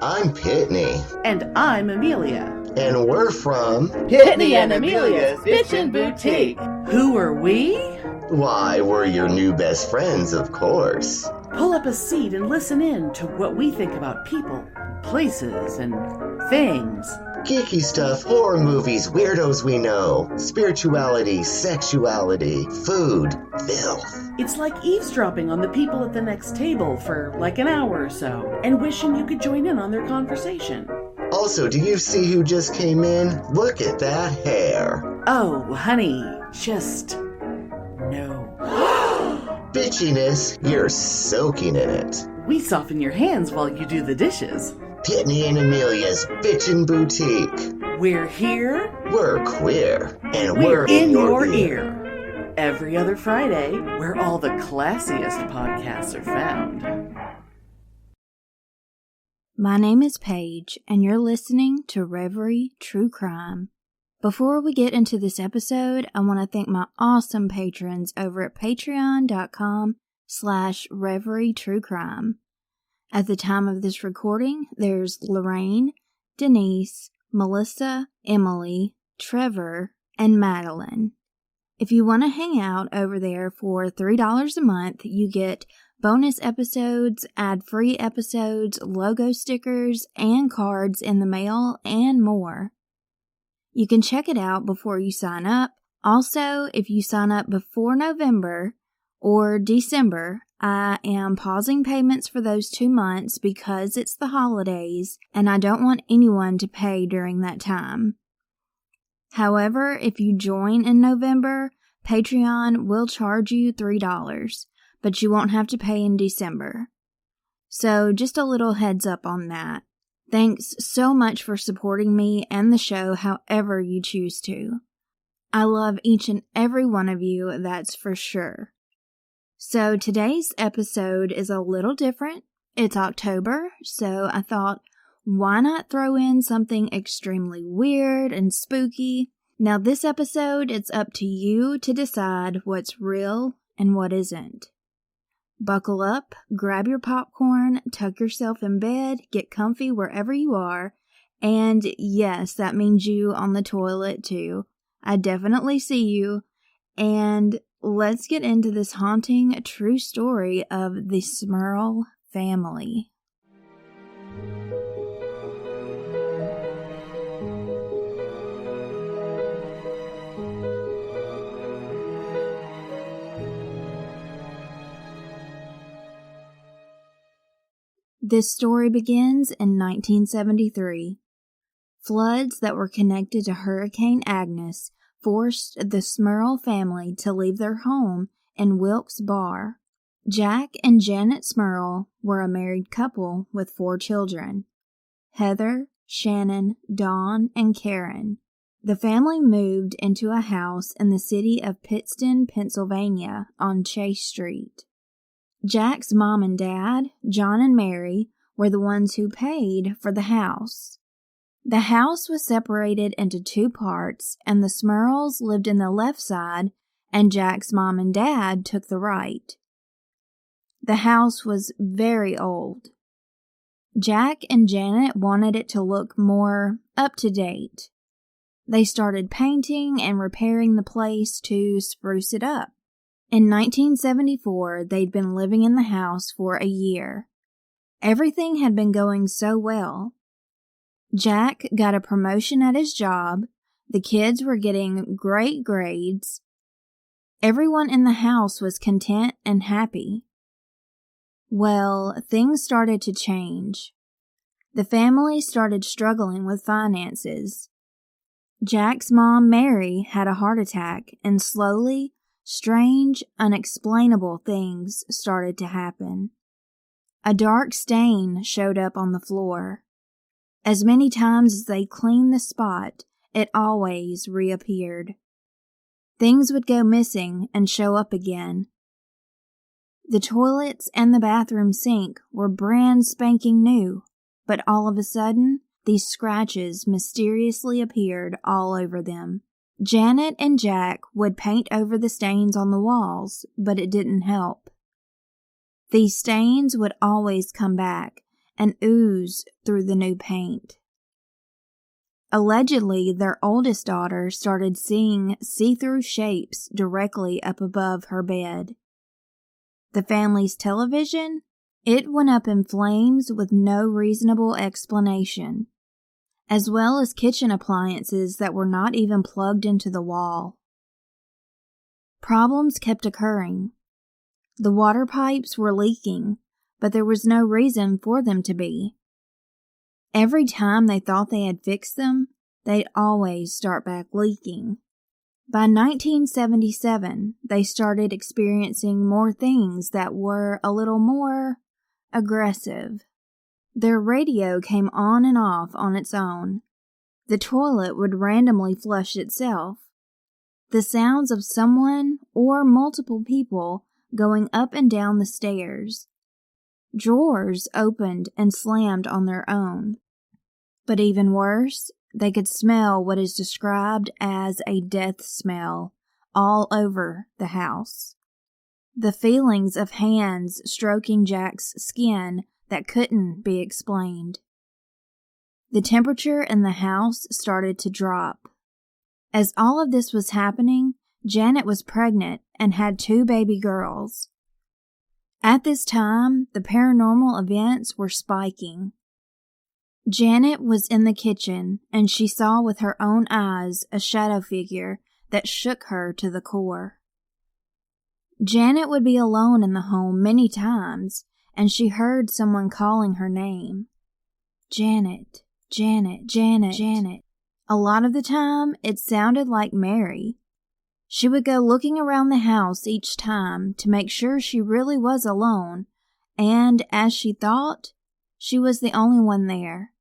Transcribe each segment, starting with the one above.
I'm Pitney. And I'm Amelia. And we're from Pitney and Amelia's Bitchen Boutique. Who are we? Why, we're your new best friends, of course. Pull up a seat and listen in to what we think about people, places, and things. Geeky stuff, horror movies, weirdos we know, spirituality, sexuality, food, filth. It's like eavesdropping on the people at the next table for like an hour or so, and wishing you could join in on their conversation. Also, do you see who just came in? Look at that hair. Oh, honey, just no. Bitchiness, you're soaking in it. We soften your hands while you do the dishes. Pitney and Amelia's Bitchin' Boutique. We're here. We're queer. And we're in your ear. Every other Friday, where all the classiest podcasts are found. My name is Paige, and you're listening to Reverie True Crime. Before we get into this episode, I want to thank my awesome patrons over at patreon.com/reverytruecrime. At the time of this recording, there's Lorraine, Denise, Melissa, Emily, Trevor, and Madeline. If you want to hang out over there for $3 a month, you get bonus episodes, ad-free episodes, logo stickers, and cards in the mail, and more. You can check it out before you sign up. Also, if you sign up before November or December, I am pausing payments for those 2 months because it's the holidays and I don't want anyone to pay during that time. However, if you join in November, Patreon will charge you $3, but you won't have to pay in December. So just a little heads up on that. Thanks so much for supporting me and the show however you choose to. I love each and every one of you, that's for sure. So today's episode is a little different. It's October, so I thought, why not throw in something extremely weird and spooky? Now this episode, it's up to you to decide what's real and what isn't. Buckle up, grab your popcorn, tuck yourself in bed, get comfy wherever you are, and yes, that means you on the toilet too. I definitely see you, and let's get into this haunting true story of the Smurl family. This story begins in 1973. Floods that were connected to Hurricane Agnes forced the Smurl family to leave their home in Wilkes Barre. Jack and Janet Smurl were a married couple with 4 children: Heather, Shannon, Dawn, and Karen. The family moved into a house in the city of Pittston, Pennsylvania, on Chase Street. Jack's mom and dad, John and Mary, were the ones who paid for the house. The house was separated into 2 parts, and the Smurls lived in the left side, and Jack's mom and dad took the right. The house was very old. Jack and Janet wanted it to look more up to date. They started painting and repairing the place to spruce it up. In 1974, they'd been living in the house for a year. Everything had been going so well. Jack got a promotion at his job, the kids were getting great grades. Everyone in the house was content and happy. Well, things started to change. The family started struggling with finances. Jack's mom, Mary, had a heart attack, and slowly, strange, unexplainable things started to happen. A dark stain showed up on the floor. As many times as they cleaned the spot, it always reappeared. Things would go missing and show up again. The toilets and the bathroom sink were brand spanking new, but all of a sudden, these scratches mysteriously appeared all over them. Janet and Jack would paint over the stains on the walls, but it didn't help. These stains would always come back, and ooze through the new paint. Allegedly, their oldest daughter started seeing see-through shapes directly up above her bed. The family's television? It went up in flames with no reasonable explanation, as well as kitchen appliances that were not even plugged into the wall. Problems kept occurring. The water pipes were leaking, but there was no reason for them to be. Every time they thought they had fixed them, they'd always start back leaking. By 1977, they started experiencing more things that were a little more aggressive. Their radio came on and off on its own. The toilet would randomly flush itself. The sounds of someone or multiple people going up and down the stairs. Drawers opened and slammed on their own. But even worse, they could smell what is described as a death smell all over the house. The feelings of hands stroking Jack's skin that couldn't be explained. The temperature in the house started to drop. As all of this was happening, Janet was pregnant and had 2 baby girls. At this time, the paranormal events were spiking. Janet was in the kitchen, and she saw with her own eyes a shadow figure that shook her to the core. Janet would be alone in the home many times, and she heard someone calling her name. Janet, Janet, Janet, Janet. A lot of the time, it sounded like Mary. She would go looking around the house each time to make sure she really was alone, and, as she thought, she was the only one there.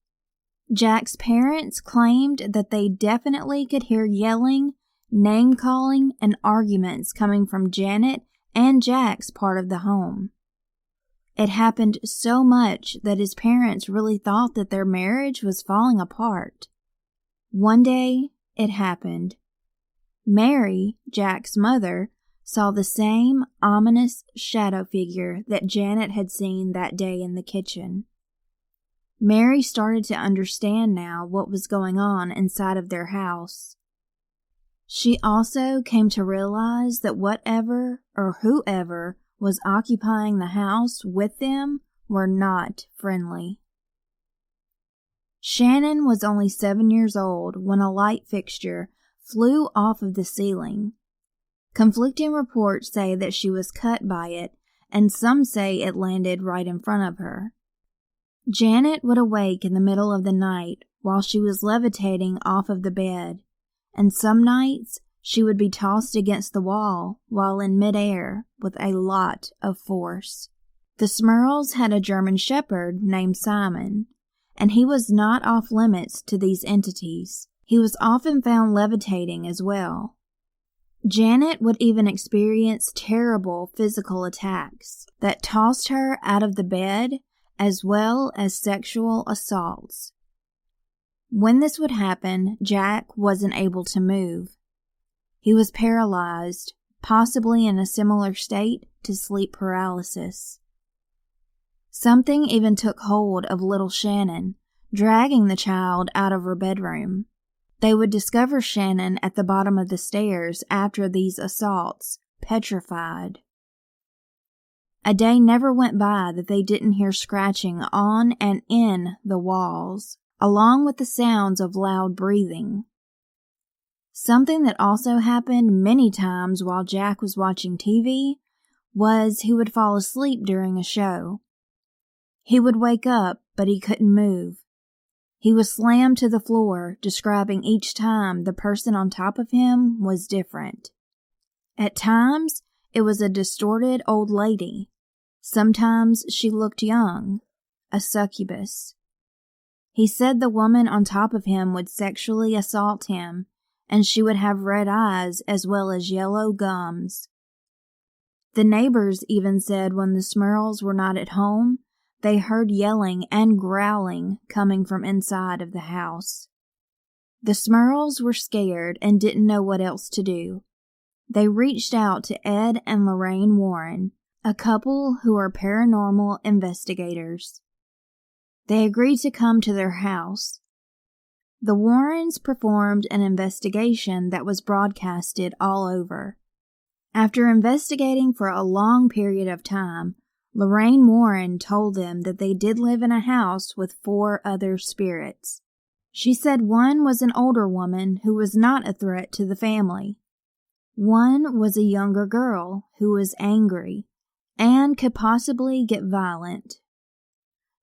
Jack's parents claimed that they definitely could hear yelling, name-calling, and arguments coming from Janet and Jack's part of the home. It happened so much that his parents really thought that their marriage was falling apart. One day, it happened. Mary, Jack's mother, saw the same ominous shadow figure that Janet had seen that day in the kitchen. Mary started to understand now what was going on inside of their house. She also came to realize that whatever or whoever was occupying the house with them were not friendly. Shannon was only 7 years old when a light fixture flew off of the ceiling. Conflicting reports say that she was cut by it, and some say it landed right in front of her. Janet would awake in the middle of the night while she was levitating off of the bed, and some nights she would be tossed against the wall while in midair with a lot of force. The Smurls had a German shepherd named Simon, and he was not off limits to these entities. He was often found levitating as well. Janet would even experience terrible physical attacks that tossed her out of the bed, as well as sexual assaults. When this would happen, Jack wasn't able to move. He was paralyzed, possibly in a similar state to sleep paralysis. Something even took hold of little Shannon, dragging the child out of her bedroom. They would discover Shannon at the bottom of the stairs after these assaults, petrified. A day never went by that they didn't hear scratching on and in the walls, along with the sounds of loud breathing. Something that also happened many times while Jack was watching TV was he would fall asleep during a show. He would wake up, but he couldn't move. He was slammed to the floor, describing each time the person on top of him was different. At times, it was a distorted old lady. Sometimes she looked young, a succubus. He said the woman on top of him would sexually assault him, and she would have red eyes as well as yellow gums. The neighbors even said when the Smurls were not at home, they heard yelling and growling coming from inside of the house. The Smurls were scared and didn't know what else to do. They reached out to Ed and Lorraine Warren, a couple who are paranormal investigators. They agreed to come to their house. The Warrens performed an investigation that was broadcasted all over. After investigating for a long period of time, Lorraine Warren told them that they did live in a house with 4 other spirits. She said one was an older woman who was not a threat to the family. One was a younger girl who was angry and could possibly get violent.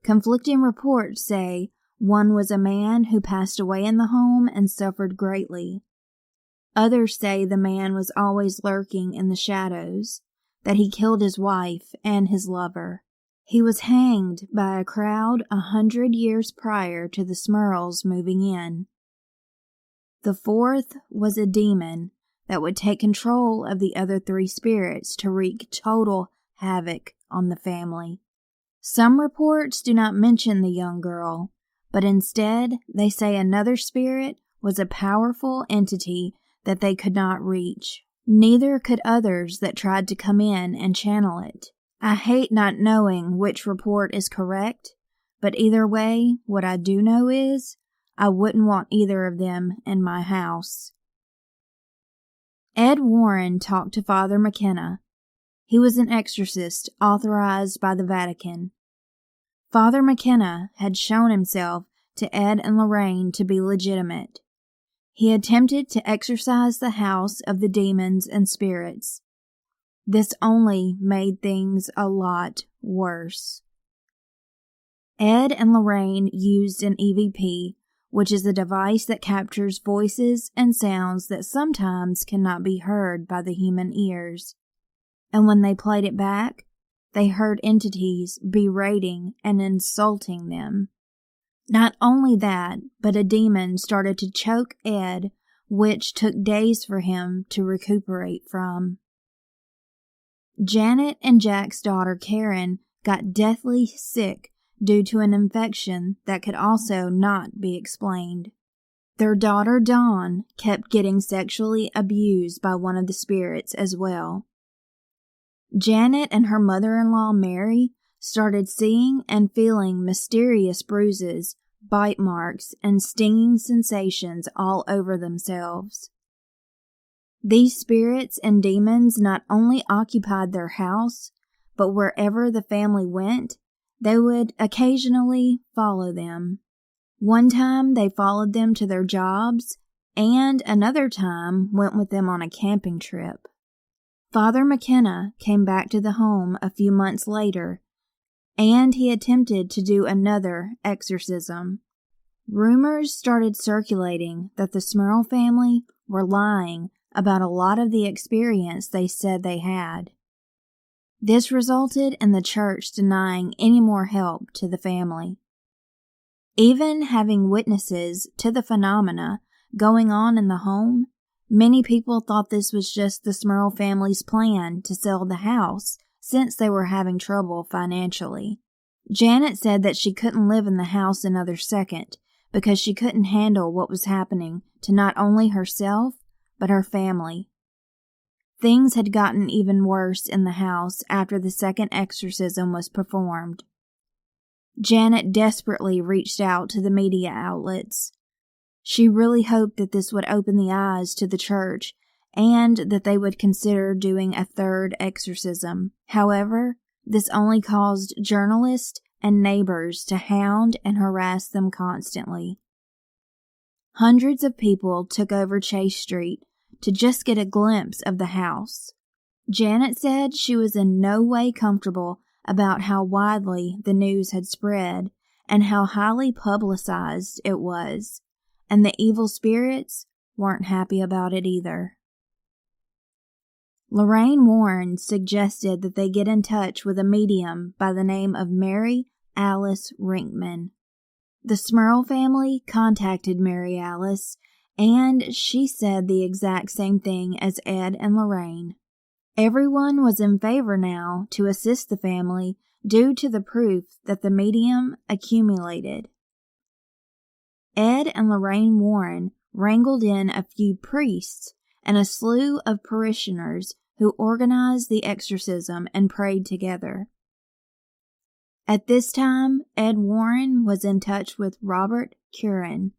Conflicting reports say one was a man who passed away in the home and suffered greatly. Others say the man was always lurking in the shadows, that he killed his wife and his lover. He was hanged by a crowd 100 years prior to the Smurls moving in. The 4th was a demon that would take control of the other 3 spirits to wreak total havoc on the family. Some reports do not mention the young girl, but instead they say another spirit was a powerful entity that they could not reach. Neither could others that tried to come in and channel it. I hate not knowing which report is correct, but either way, what I do know is I wouldn't want either of them in my house. Ed Warren talked to Father McKenna. He was an exorcist authorized by the Vatican. Father McKenna had shown himself to Ed and Lorraine to be legitimate. He attempted to exorcise the house of the demons and spirits. This only made things a lot worse. Ed and Lorraine used an EVP, which is a device that captures voices and sounds that sometimes cannot be heard by the human ears. And when they played it back, they heard entities berating and insulting them. Not only that, but a demon started to choke Ed, which took days for him to recuperate from. Janet and Jack's daughter Karen got deathly sick due to an infection that could also not be explained. Their daughter Dawn kept getting sexually abused by one of the spirits as well. Janet and her mother-in-law Mary started seeing and feeling mysterious bruises, bite marks, and stinging sensations all over themselves. These spirits and demons not only occupied their house, but wherever the family went, they would occasionally follow them. One time they followed them to their jobs, and another time went with them on a camping trip. Father McKenna came back to the home a few months later, and he attempted to do another exorcism. Rumors started circulating that the Smurl family were lying about a lot of the experience they said they had. This resulted in the church denying any more help to the family. Even having witnesses to the phenomena going on in the home, many people thought this was just the Smurl family's plan to sell the house since they were having trouble financially. Janet said that she couldn't live in the house another second because she couldn't handle what was happening to not only herself, but her family. Things had gotten even worse in the house after the second exorcism was performed. Janet desperately reached out to the media outlets. She really hoped that this would open the eyes to the church and that they would consider doing a third exorcism. However, this only caused journalists and neighbors to hound and harass them constantly. Hundreds of people took over Chase Street to just get a glimpse of the house. Janet said she was in no way comfortable about how widely the news had spread and how highly publicized it was, and the evil spirits weren't happy about it either. Lorraine Warren suggested that they get in touch with a medium by the name of Mary Alice Rinkman. The Smurl family contacted Mary Alice, and she said the exact same thing as Ed and Lorraine. Everyone was in favor now to assist the family due to the proof that the medium accumulated. Ed and Lorraine Warren wrangled in a few priests and a slew of parishioners who organized the exorcism and prayed together. At this time, Ed Warren was in touch with Robert Curran,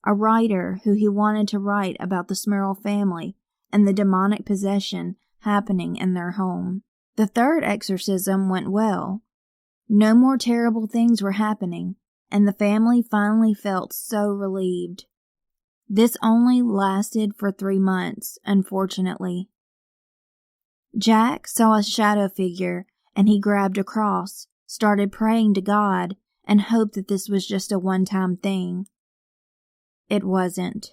a writer who he wanted to write about the Smurl family and the demonic possession happening in their home. The third exorcism went well. No more terrible things were happening, and the family finally felt so relieved. This only lasted for 3 months, unfortunately. Jack saw a shadow figure, and he grabbed a cross, started praying to God, and hoped that this was just a one-time thing. It wasn't.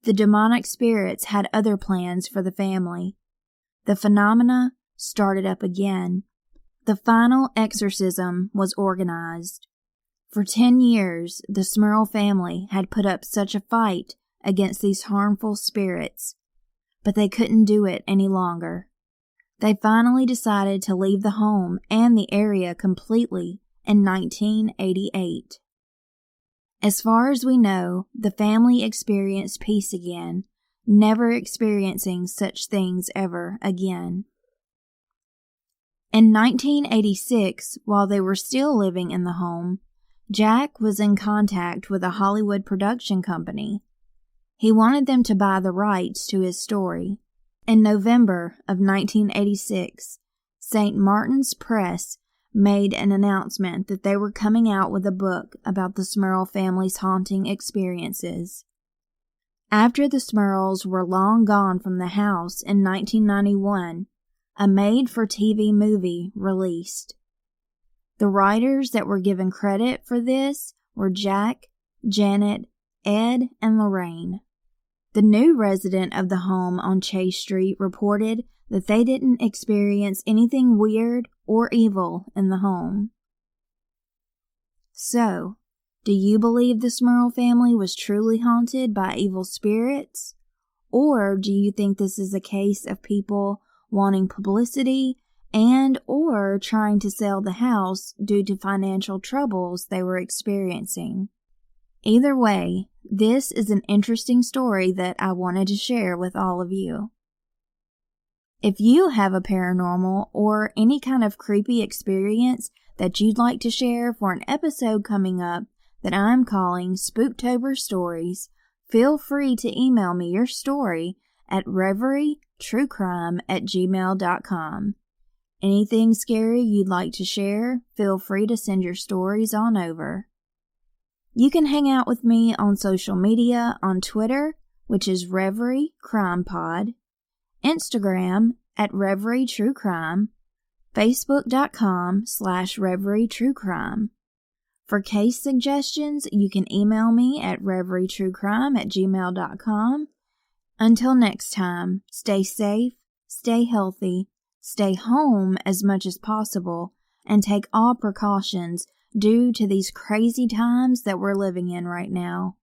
The demonic spirits had other plans for the family. The phenomena started up again. The final exorcism was organized. For 10 years, the Smurl family had put up such a fight against these harmful spirits, but they couldn't do it any longer. They finally decided to leave the home and the area completely in 1988. As far as we know, the family experienced peace again, never experiencing such things ever again. In 1986, while they were still living in the home, Jack was in contact with a Hollywood production company. He wanted them to buy the rights to his story. In November of 1986, St. Martin's Press made an announcement that they were coming out with a book about the Smurl family's haunting experiences. After the Smurls were long gone from the house in 1991, a made-for-TV movie released. The writers that were given credit for this were Jack, Janet, Ed, and Lorraine. The new resident of the home on Chase Street reported that they didn't experience anything weird or evil in the home. So, do you believe the Smurl family was truly haunted by evil spirits? Or do you think this is a case of people wanting publicity and or trying to sell the house due to financial troubles they were experiencing? Either way, this is an interesting story that I wanted to share with all of you. If you have a paranormal or any kind of creepy experience that you'd like to share for an episode coming up that I'm calling Spooktober Stories, feel free to email me your story at reverytruecrime@gmail.com. Anything scary you'd like to share, feel free to send your stories on over. You can hang out with me on social media on Twitter, which is Reverie Crime Pod, Instagram at Reverie True Crime, Facebook.com/Reverie True Crime. For case suggestions, you can email me at reverytruecrime@gmail.com. Until next time, stay safe, stay healthy, stay home as much as possible, and take all precautions due to these crazy times that we're living in right now.